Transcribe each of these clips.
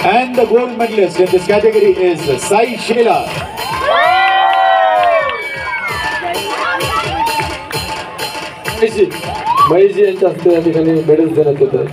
And the gold medalist in this category is Sai Sheila. Mahesh यांच्या हस्ते या ठिकाणी मेडल्स देण्यात येत आहे.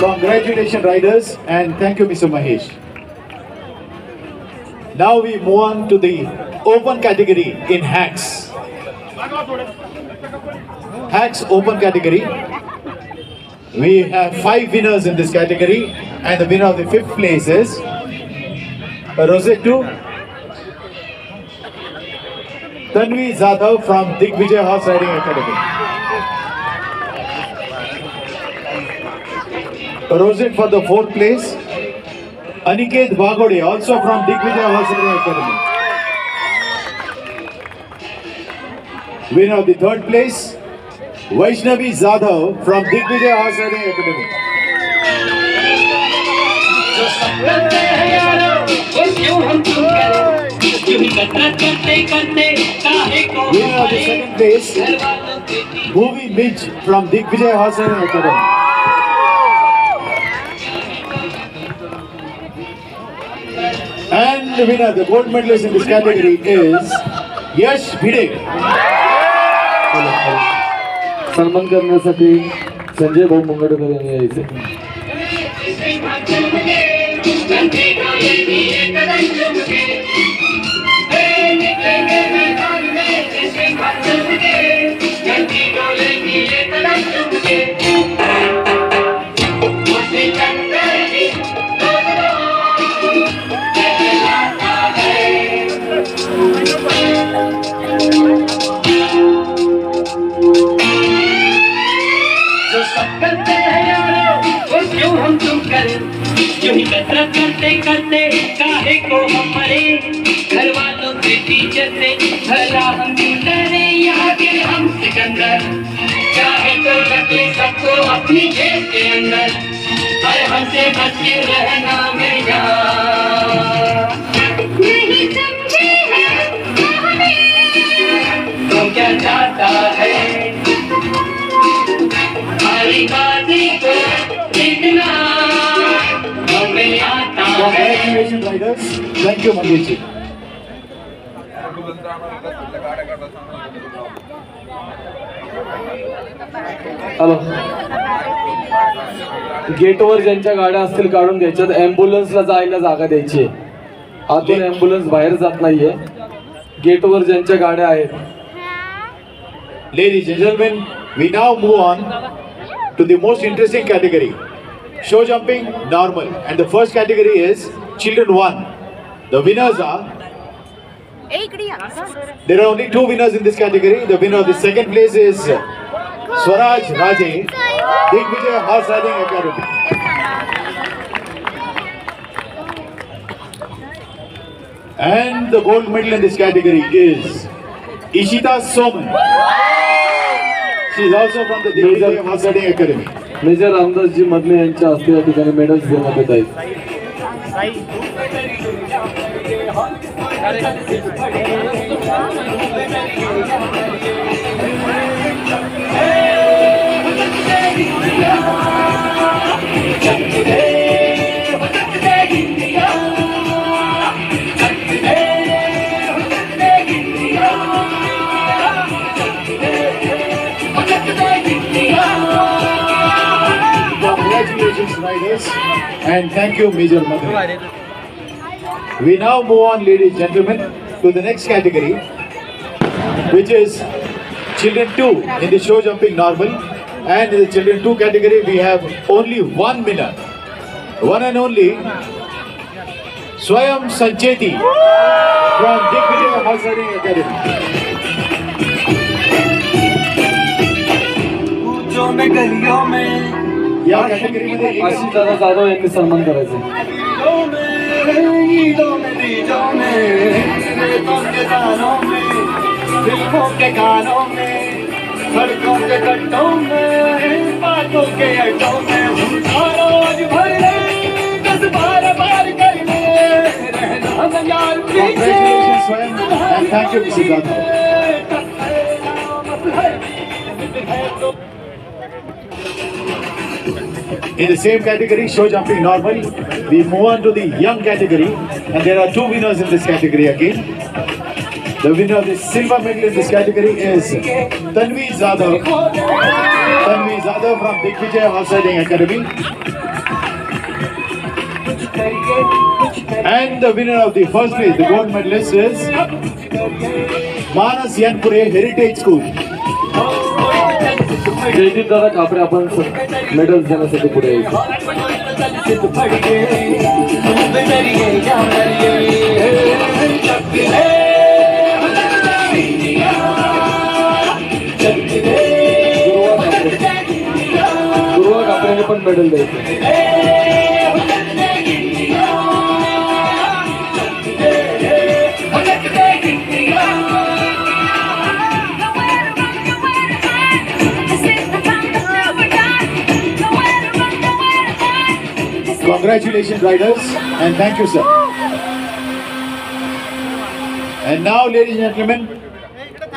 Congratulations riders, and thank you Mr. Mahesh. Now we move on to the open category in hacks. Hacks open category. We have 5 winners in this category, and the winner of the 5th place is Rosetto Tanvi Zadav from Digvijay Horse Riding Academy. Rosette for the 4th place, Aniket Bagode, also from Digvijay Horse Riding Academy. Winner of the 3rd place, Vaishnavi Zadav from Digvijay Horse Riding Academy. Winner of the 2nd place, Bhuvi Mij from Digvijay Horse Riding Academy. And the winner, the gold medalist in this category is Yash Bhide. सन्मान करण्यासाठी संजय भाऊ मंगळकर यांनी यायचे. करते करते काहे को हमारे घर वालों से टीचर से भला हम डरे यहाँ के हम सिकंदर चाहे तो रखे सबको अपनी जेब के अंदर हर हमसे बच के रहना मेरा नहीं समझे हैं तो क्या चाहता है हमारी बातें को इतना Congratulations riders. Thank you Mangesh ji. Hello, गेटवर ज्यांच्या गाड्या असतील काढून घ्यायच्यात. ॲम्ब्युलन्सला जायला जागा द्यायची. आतून ॲम्ब्युलन्स बाहेर जात नाहीये. गेटवर ज्यांच्या गाड्या आहेत. Ladies and gentlemen, we now move on to the most interesting category. Show jumping normal, and the first category is children 1. The winners are, there are only 2 winners in this category. The winner of the 2nd place is Swaraj Raje, Digvijay Horse Riding Academy. And the gold medal in this category is Ishita Soman. She is also from the Digvijay Horse Riding Academy. Major Ramdas ji Madhale यांच्या हस्ते या ठिकाणी medals देण्यात येत आहेत. Congratulations, riders, and thank you, Major Madhuri. We now move on, ladies and gentlemen, to the next category, which is Children 2 in the show jumping normal. And in the Children 2 category, we have only one winner. One and only Swayam Sancheti from Digvijay Horse Riding Academy. या category मध्ये आशिष दादा जाधव यांनी सन्मान करायचं. सड़कों के गड्ढों में, बातों के अड्डों में, रोज भर ले, 10 बार कर ले, रहना यार पीछे. Congratulations, Swayam, and thank you, Mr. Jadhav. In the same category, show jumping normal, we move on to the young category, and there are two winners in this category again. The winner of the silver medal in this category is Tanvi Jadhav. Tanvi Jadhav from Digvijay Horse Riding Academy. And the winner of the first place, the gold medalist, is Manas Yanpure Heritage School. Jaideep दादा कापरे आपण medal देण्यासाठी पुढे यायचे. गुरुवा कापरेने पण medal द्यायचे. Congratulations, riders, and thank you, sir. And now, ladies and gentlemen,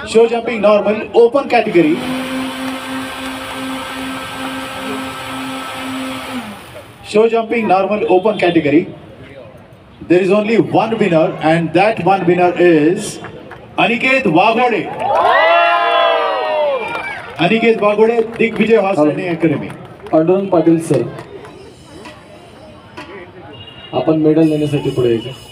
show jumping normal, open category. Show jumping normal, open category. There is only one winner, and that one winner is Aniket Waghode. Aniket Waghode, Digvijay Horse Riding Academy. अंडोन Patil sir, आपण medal देण्यासाठी पुढे यायचे.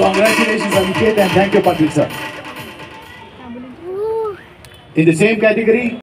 Congratulations, Aniket, and thank you, Patil sir. In the same category,